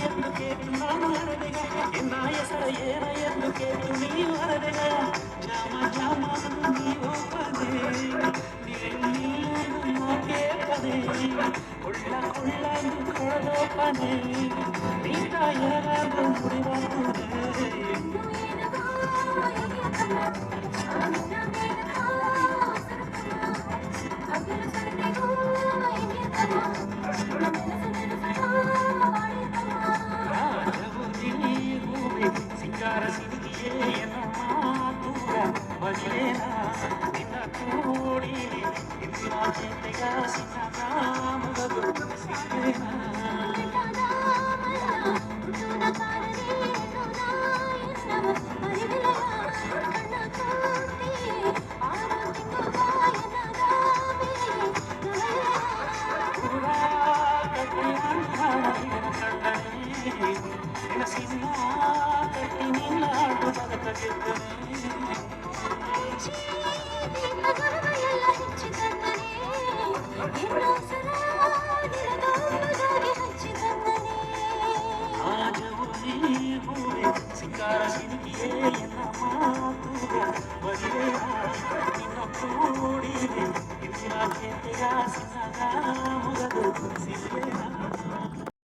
ಎಂದು ಕೇಳು ನಾನು ಹರಡೆಗ ಎನ್ನ ಹೆಸರ ಏನ ಎಂದು ಕೇಳು ನೀವು ಹರಡೆಗ ಜಾಮ ಜಾಮ ನೀವು ಪದೇ ನೀನು ಕೇಳ್ಪದೆ ಕೊಳ್ಳ ಕೊಳ್ಳ ಕೊಡದೋ ಪದೇ ನೀತ ಯಾರಾದ್ರೂ ಮುಡಿಬಾರದೆ ಸಿಂಗಾರ ಸಿಂಗಿಯೇ ದೂರ ಬಗೆನ ನಿನ್ನ ಕೂಡಿ ಇಂದಿನ ಜೊತೆಗ ಸಿನ್ನಗಾಮಗದು ಸಿದ್ದೇನ ಸಿಂಗಾರ ಸಿಂಗಿಯೇ